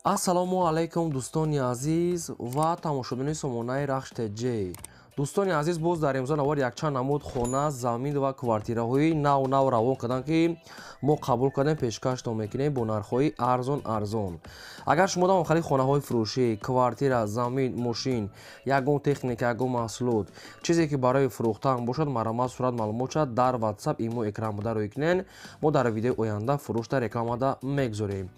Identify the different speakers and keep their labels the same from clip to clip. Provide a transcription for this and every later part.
Speaker 1: ассалому алайкум дӯстони азиз ва тамошобинони сомонаи рахш теҷ. дӯстони азиз, боз дар имрӯза навор якчанд намуд хона, замин ва квартираҳои нав равон карданд, ки мо қабул кардем пешкаштон мекунем бо нархҳои арзон. агар шумо дам охари хонаҳои фурӯшӣ, квартира, замин, мошин, ягон техника, ягон маҳсулот, чизе ки барои фурӯхтан бошад, маромат сурат маълумот шавад, дар ватсап имо экранбуда рӯй кунен. мо дар видеои оянда фурӯшда рекламада мегузорем.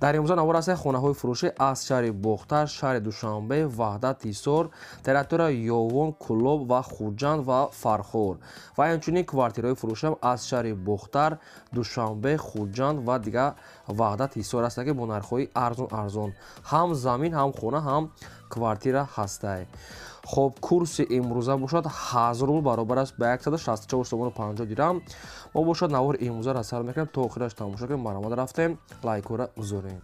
Speaker 1: дар имрӯза навор ҳастем хонаҳои фурӯшӣ аз шаҳри Бохтар, шаҳри Душанбе, Ваҳдат, Ҳисор, территорияи Ёвон, Кӯлоб ва Хуҷанд ва Фархор ва инчунин квартираҳои фурӯшам аз шаҳри Бохтар, Душанбе, Хуҷанд ва дигар Ваҳдат, Ҳисор ҳастанд, ки бо нархҳои арзон ҳам замин, ҳам хона, ҳам квартира ҳастанд. хоб курси имрӯза бошад 1000 рубл баробар аст ба 164 сомону 50 дирам. мо бошад навори имрӯзаро сар мекунем то охираш тамошо кунем. маромад рафтем, лайкора гузорем.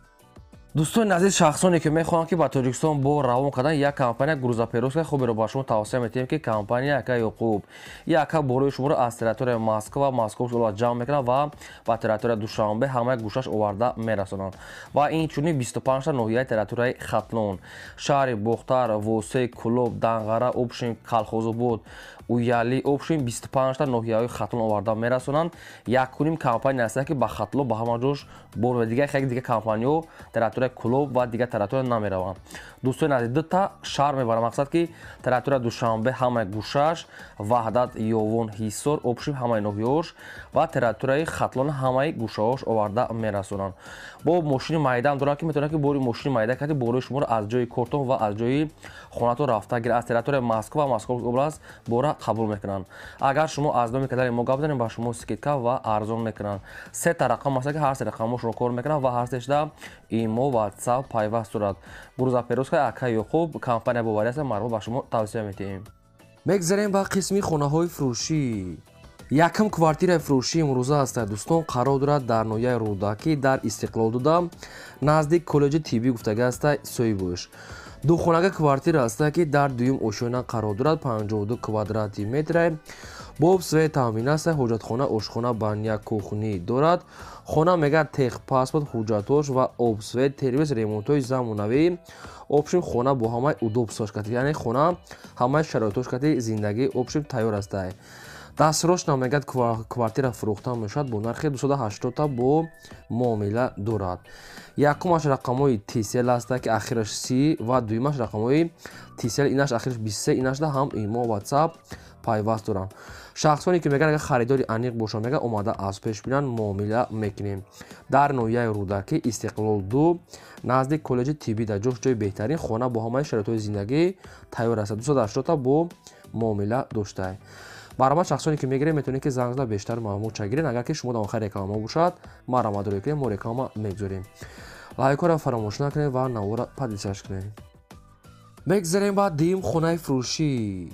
Speaker 1: дӯстони азиз, шахсоне ки мехоҳанд ки ба Тоҷикистон бо равон кардан як компания грузоперевозка хуберо ба шумо тавсия метиҳем, ки компания Яка Ёқуб Яка борои шуморо аз территорияи Москва, Московская област ҷамъ мекунад ва ба территорияи Душанбе ҳамаи гӯшаш оварда мерасонанд. ва инчунин 25 та ноҳияи территорияи Хатлон, шаҳри Бохтар, Восей, Кӯлоб, Данғара, Обшин, Калхозобод, Уяли, Обшин 25 та ноҳияҳои Хатлон оварда мерасонанд. Якуним компания ҳастанд, ки ба Хатлон ба ҳама ҷош бор дигар хеле дигар компаниҳо территорияи Кӯлоб ва дигар территория намераванд. дӯстони азиз, ду та шаҳр мебарам мақсад, ки территорияи Душанбе ҳамаи гӯшаш, Ваҳдат, Ёвон, Ҳисор, Обшин ҳамаи ноҳияҳош ва территорияи Хатлон ҳамаи гӯшаҳош оварда мерасонанд. бо мошини майдаам доранд, ки метавонанд ки бори мошини майда карди борои шуморо аз ҷои кортон ва аз ҷои хонатон рафта гирад. аз территорияи Москва ва Московская област бора қабул мекунанд. агар шумо аз номи кадали мо гап занем, ба шумо скидка ва арзон мекунанд. се та рақам ҳаст, ки ҳар се рақамошро кор мекунанд ва ҳар сешда имо, ватсап пайваст дорад. грузоперевозка Яка Ёқуб компания боварӣ аст, маромад ба шумо тавсия метиҳем. мегзарем ба қисми хонаҳои фурӯшӣ. якм квартираи фурӯшии имрӯза ҳастад. дӯстон, қарор дорад дар ноҳияи Рӯдаки дар Истиқлол дуда наздик коллеҷи тиббӣ гуфтага ҳастад Соибуш. духонага квартира ҳастад, ки дар дуюм ошӯна қарор дорад. 52 квадрати метр боб свет таъмин аст. ҳоҷатхона, ошхона, баня, кухнӣ дорад. хона мега тех паспорт, ҳуҷҷатош ва обсвет, телевизор, ремонтҳои замонавӣ. обшим хона бо ҳамаи удобствош кати, яъне хона ҳамаи шароитош кати зиндагӣ обшим тайёр астад. дастрошна мегад квартира фурӯхта мешавад бо нархи 280 та бо муомила дорад. якумаш рақамҳои тисел ҳастад, ки ахираш 30 ва дуюмаш рақамҳои тисел, инаш ахираш 23, инашда ҳам имо, ватсап пайваст доранд. шахсоне ки мегӯянд агар харидори аниқ бошад, мегӯянд омада аз пеш бинанд, муомила мекунем. дар ноҳияи Рӯдаки Истиқлол 2 наздик коллеҷи тиббӣ дар ҷои беҳтарин хона бо ҳамаи шароитҳои зиндагӣ тайёр аст. 280 та бо муомила доштад. маромад шахсоне ки мегирем метавонед ки занг зада бештар маълумот чагирен. агар ки шумо дар охари реклама бошад, маромад рӯй кунем, мо реклама мегузорем. лайкора фаромӯш накунед ва навора подписаш кунед. мегзарем ба дим хонаи фурӯшӣ.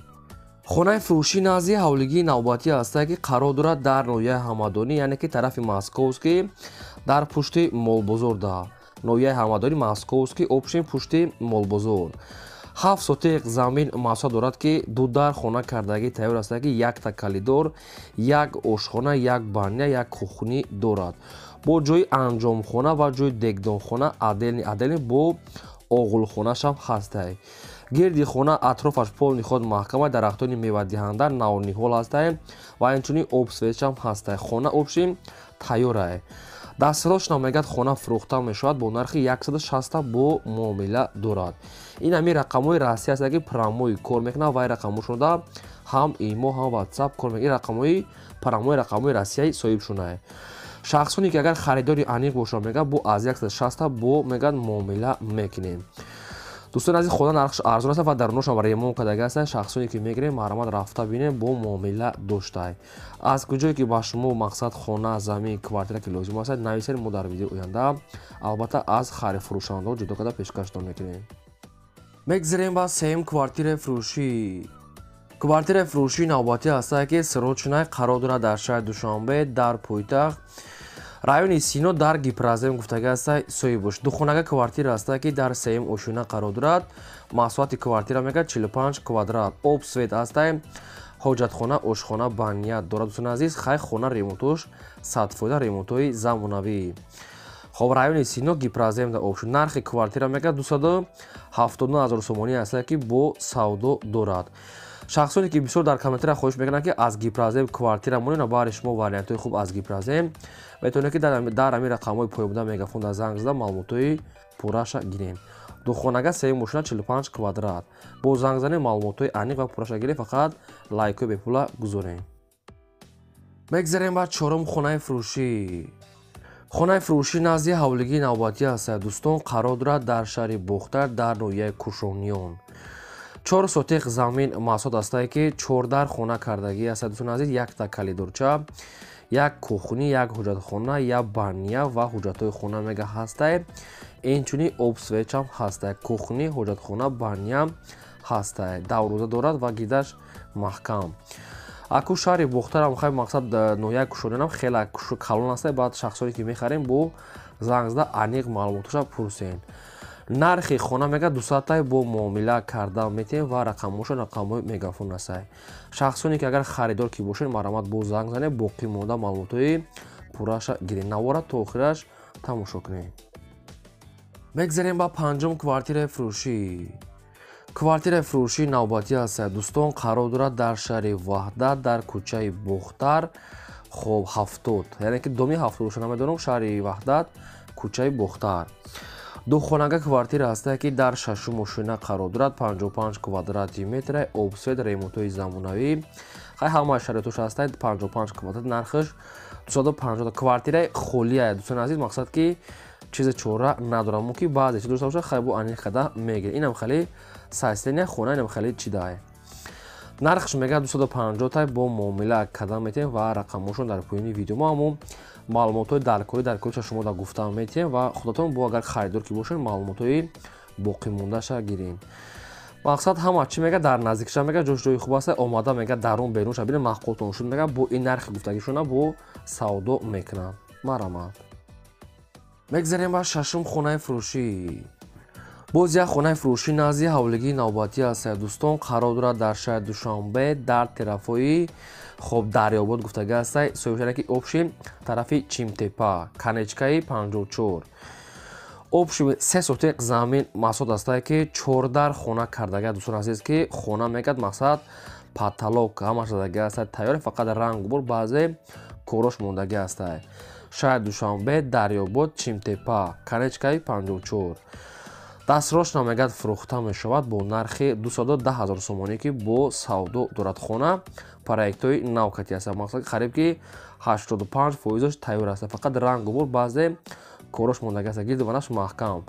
Speaker 1: хонаи фурӯшӣ назди ҳавлигии навбатӣ ҳастад, ки қарор дорад дар ноҳияи Ҳамадонӣ, яъне ки тарафи Московский дар пушти Молбозор да. ноҳияи Ҳамадонӣ, Московский, обшин пушти Молбозор. 7 сотиқ замин маҳсулот дорад, ки ду дар хона кардагӣ тайёр астад, ки як такалидор, як ошхона, як баня, як кухнӣ дорад. бо ҷои анҷомхона ва ҷои дегдонхона аделин бо оғулхонашам ҳастад. гирди хона атрофаш полни ход маҳкама, дарахтони мевадиҳанда навниҳол ҳастанд ва инчунин обсветшам ҳастад. хона обшим тайёр аст. дастрошна мегӯяд хона фурӯхта мешавад бо нархи 160 та бо муомила дорад. ин ҳамин рақамҳои расмӣ ҳастанд, ки промои кор мекунад. вай рақамошонда ҳам имо, ҳам ватсап кор мекунад. ин рақамҳои рақамҳои расмияи соҳибшона. шахсоне ки агар харидори аниқ бошад, мегӯяд бо аз 160 та бо мегӯяд муомила мекунем. дӯстони азиз, хона нархш арзон аст ва даруношам ремонт кардага астанд. шахсоне ки мегирем, маромад рафта бинем, бо муомила доштад. аз куҷое ки ба шумо мақсад хона, замин, квартира ки лозим астад, нависед, мо дар видеои оянда албатта аз харидфурӯшандаҳо ҷудо карда пешкаштон мекунем. мегзарем ба сеюм квартираи фурӯшӣ. квартираи фурӯшии навбатӣ ҳастад, ки сирочнай қарор дорад дар шаҳри Душанбе дар пойтахт райони Сино дар Гипразем гуфтага астад Соибуш. духонага квартира ҳастад, ки дар сеюм ошӯна қарор дорад. маҳсулоти квартира мегӯяд 45 квадрат. об свет ҳастад. ҳоҷатхона, ошхона, баня дорад. дӯстони азиз, хай хона ремонтош 100% ремонтҳои замонавӣ. خب رایون سینو گیپرازم در آبشون نرخ کوارتیرا میگه 279,000 سومانی است که با سودو دارد. شخصانی که بسیار در کامنتر خواهش میکنن که از گیپرازم کوارتیرا مونین بار شما واریانت های خوب از گیپرازم میتونه که در همین رقم های پای بوده مگافون در زنگ زده معلومات های پوراش گیرین. دو خانگاه سه ماشین 45 کوادرات با زنگ زدن معلومات های انیق و پوراش گیری فقط لایک و به پولا گذارین. میگذاریم بعد چهارم خانه فروشی. خانه فروشی نزدی حولگی نوباتی است دوستان قرار دارد در شهر بختر در نویه کوشونیون. 4 سوتیق زمین محسوب است که 14 خانه کردگی است دوستان عزیز. یک تا کلیدورچه، یک کوخنی، یک حجرت خانه، یک بانیا و حجرت های خانه میگه هسته. اینچونی اوبسویچ هم هسته. کوخنی، حجرت خانه، بانیا هسته. دو روزه دارد و گیدش محکم. اکو شهر بختر هم خیلی مقصد نویه کوشونیون هم خیلی کلون است. بعد شخصانی که میخریم با زنگ زده انیق معلوماتش پرسین. نرخ خانه میگه 200 تای با معامله کرده میتین و رقمش رقم مگافون است. شخصانی که اگر خریدار کی باشین مرامت با زنگ زنه باقی مونده معلوماتای پوراش گیرین. نوارا تا آخرش تماشا کنین. میگذاریم با پنجم کوارتیر فروشی. کوارتیر فروشی نوباتی است دوستان قرار دارد در شهر وحدت در کوچه بختر. خب 70 یعنی که دومی 70 شما میدونم شهر وحدت کوچه بختر. دو خانگاه کوارتیر است که در شش ماشین قرار دارد. 55 کوادراتی متر اوبسید ریموتوی زمانوی خیلی همه شرایطش است. 55 کوادرات نرخش 250 کوارتیر خالیه دوستان عزیز. مقصد که چیز چوره ندارم که بعضی چیز دوست باشه خیلی با انیق خدا میگه. اینم خیلی سایستنی خونه اینم خیلی چی داره. نرخش میگه 250 تا با معامله کدام میتین و رقمشون در پایین ویدیو ما همون معلومات در کلی شما دا گفتم میتین و خودتون با اگر خریدار کی باشین معلومات باقی مونده شا گیرین. مقصد هم چی میگه در نزدیکش میگه جوش خوب است اومده میگه درون بیرونش ببین محققتون شد میگه با این نرخ گفتگیشون با سودا میکنن. مرامت میگذاریم با ششم خانه فروشی. باز یک خانه فروشی نزدیک حولگی نوباتی است دوستان قرار دارد در شهر دوشنبه در طرفای خب دریاباد گفتگی است. سویشنکی اوبشیم طرفی چیمتپا کنچکای 54 اوبشیم 3 سوتیق زمین محسوب است که 14 خانه کردگی دوستان عزیز که خانه میگد مقصد پاتالوک همش دادگی است تیار فقط رنگ بر بعضی کوروش موندگی است. شهر دوشنبه دریاباد چیمتپا کنچکای 54 دستراش نمیگد فروخته می شود با نرخ 210,000 سومانی که با سودا دارد. خانه پروژه های نوکتی است. مقصد خرید که 85% تیار است فقط رنگ بر بعضی کوروش موندگی است. گیردوانش محکم.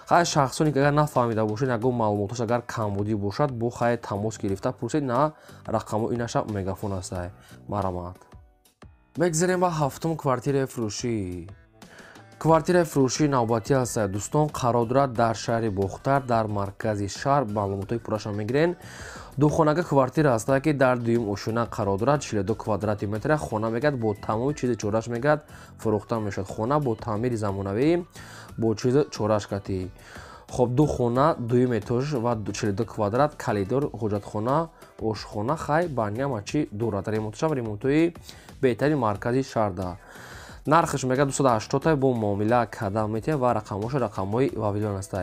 Speaker 1: خیلی شخصانی که اگر نفهمیده باشید اگر معلوماتش اگر کمبودی باشد با خیلی تماس گرفته پرسید نه رقم اینش مگافون است. مرامت میگذاریم با هفتم کوارتیر فروشی. کوارتیر فروشی نوباتی است دوستان قرار دارد در شهر بختر در مرکز شهر معلومات پوراش میگیرین. دو خانگاه کوارتیر است که در دویم اوشونه قرار دارد. 42 کوادراتی متر خانه میگد با تمام چیز چورش میگد فروخته میشد. خانه با تعمیر زمانوی با چیز چورش کتی. خب دو خانه دویم اتاژ و 42 کوادرات کلیدور حجرت خانه آشخانه خی بانیا مچی دارد. ریموتوی بهترین مرکزی شهر ده. نرخش میگه 280 تا با معامله کدام میتین و رقمش رقمای واویلون است.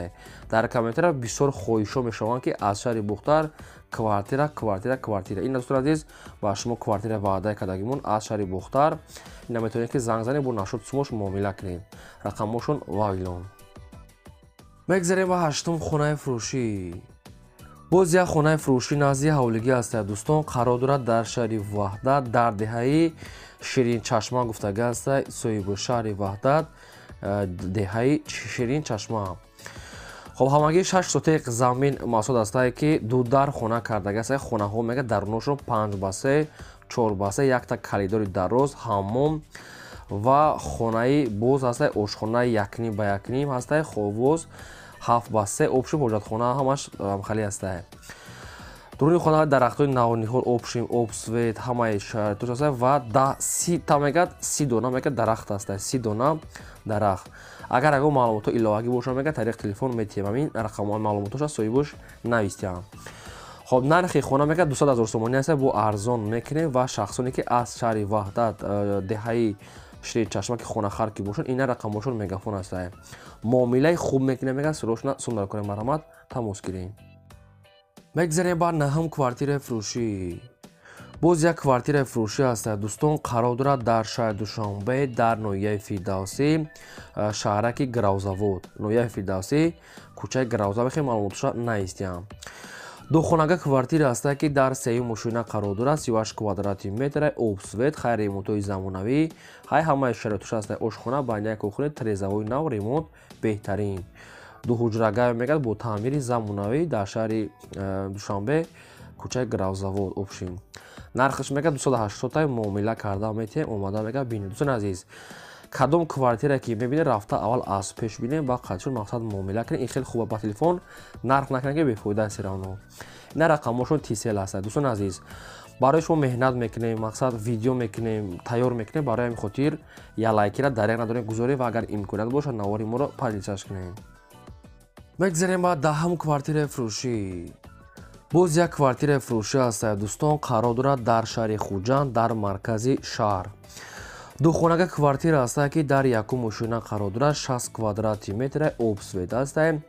Speaker 1: در کامنتر بسیار خویشو میشوند که از شهر بختر کوارتیر این دوستان عزیز با شما کوارتیر وعده کداگیمون از شهر بختر این میتونید که زنگ زنید با نشد سموش معامله کنید. رقمشون واویلون. میگذاریم با هشتم خانه فروشی. باز یک خانه فروشی نزدیک حولگی است دوستان قرار دارد در شهر وحدت در دهه شیرین چشمه گفتگی است. صاحب شهر وحدت دهه شیرین چشمه. خب همگی 6 سوتیق زمین محسوب است که دو در خانه کردگی است. خانه ها میگه درونشون 5 بسه 4 بسه یک تا کلیدور دروز حمام و خانه باز است. آشخانه یکنی به یکنی هست. خوابوز 7 بسه اوبشیم حجرت خانه همش خالی است. درونی خانه درختای نوانیخور اوبشیم اوبسویت همه شرایطش است و 30 تا میگد 30 دونه میگه درخت است. 30 دونه درخت. اگر اگه معلومات الهی باشه میگه طریق تلفن میتیم همین رقم معلوماتش صاحبش نویسیم. خب نرخ خانه میگه 200,000 سومانی است با ارزان میکنه و شخصانی که از شهر وحدت دهه ширии чашма ки хонахар ки бошад ина рақамошон мегафон астае. Муомилаи хуб мекунем мегӯяд срочно сумра кунем марҳамат тамос гирем. Мегзарем ба наҳам квартираи фурӯшӣ. Боз як квартираи фурӯшӣ астае дӯстон, қарор дорад дар шаҳри Душанбе дар ноҳияи Фирдавсӣ, шаҳраки Гравзавод. Ноҳияи Фирдавсӣ, кӯчаи Гравзавод хеле маълумоташа наистиям. Духонага квартира астае ки дар сеюм мошина қарор дорад, 38 квадрати метр, обсвет, хай ремонтҳои замонавӣ, ҳай ҳамаи шароитош астае. Ошхона, байнаи кӯхони трезавои нав, ремонт беҳтарин. Дуҳуҷрагай мегӯяд бо таъмири замонавӣ дар шаҳри Душанбе, кӯчаи Гравзавод обшин. Нархаш мегӯяд 280 муомила карда метем, омада мегӯяд бинед. Дӯстон азиз, кадом квартира ки мебинед рафта аввал аз пеш бинем ба қадшон мақсад муомила кунем. Ин хеле хуба. Ба телефон нарх накунем ки бефоида аст равно. Ина рақамошон TCL аст. Дӯстон азиз, барои шумо меҳнат мекунем, мақсад видео мекунем, тайёр мекунем, барои ҳамин хотир я лайкира дариқ надорем гузорем ва агар имконият бошад навори моро падисаш кунем. Мегзарем ба даҳам квартираи фурӯшӣ. Боз як квартираи фурӯшӣ астае дӯстон, қарор дорад дар шаҳри Хуҷанд дар маркази шаҳр. Духонага квартира астае ки дар якум мошина қарор дорад, 60 квадрати метр, обсвет астае,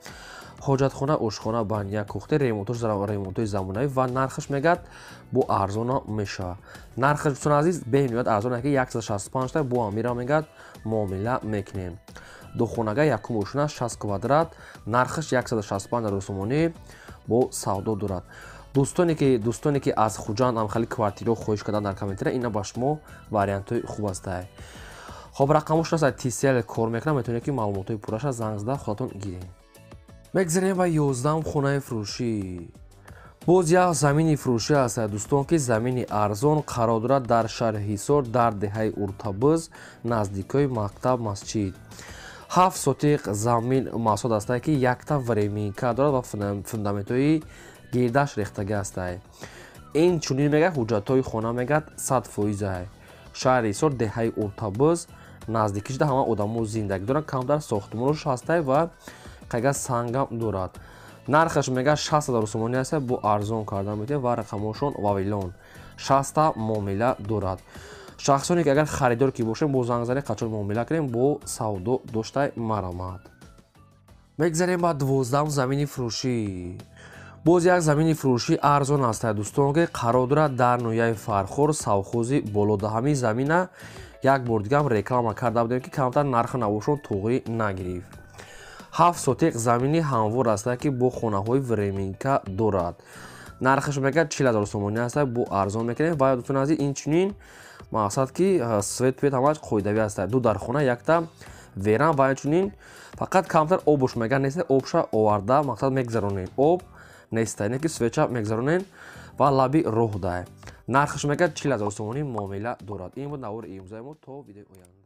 Speaker 1: ҳоҷатхона, ошхона, баня, кӯхта, ремонтҳои замонавӣ ва нархаш мегӯяд бо арзона мешавад. Нархаш дӯстон азиз бемеояд арзона ки 165 та бо амира мегӯяд муомила мекунем. Духонага якум мошина 60 квадрат, нархаш 165 русумонӣ бо савдо дорад. Дӯстоне ки аз Хуҷанд амхали квартиро хоҳиш кардан дар комментария, ина ба шумо вариантҳои хуб астае. Хоб рақамош аст TCL кор мекунад, метавонед ки маълумотҳои пурраша занг зада худатон гиред. Мегзарем ба 11 хонаи фурӯшӣ. Боз як замини фурӯшӣ астае дӯстон, ки замини арзон қарор дорад дар шаҳри Ҳисор дар деҳаи Уртабыз наздикои мактаб масҷид. 7 сотиқ замин маҳсулот астае ки якта временка дорад ва фундаментҳои гирдаш рехтагӣ астае. Инчунин мегӯяд ҳуҷҷатҳои хона мегӯяд 100%. Шаҳри Ҳисор деҳаи Уртабыз наздики шуда ҳама одамо зиндагӣ доранд, камтар сохтмонош астае ва қайга сангам дорад. Нархаш мегӯяд 60 русумонӣ астае, бо арзон карда метавонед ва рақамошон Вавилон 60 муомила дорад. Шахсоне ки агар харидор ки бошем бо занг заре қачон муомила кунем бо савдо доштай марамад. Мегзарем ба 12 замини фурӯшӣ. Боз як замини фурӯшӣ арзон астае дӯстон, ки қарор дорад дар ноҳияи Фархор, совхози Болода. Ҳамин замина як бор дигам реклама карда будем ки камтар нархи навошон тоғӣ нагирифт. 7 сотиқ замини ҳамвор астае ки бо хонаҳои временка дорад. Нархаш мегӯяд 40,000 сомонӣ астае, бо арзон мекунем ва дӯстон азиз инчунин мақсад ки свет ҳамааш қоидавӣ астае. Ду дар хона якта веран ва инчунин фақат камтар обош мегӯяд неста, обша оварда мақсад мегзаронем. Об неста, не ки свеча мегзаронем ва лаби роҳ дае. Нархаш мегӯяд 40,000 сомонӣ муомила дорад. Ин буд навори имрӯзаи мо. То видеои оянда.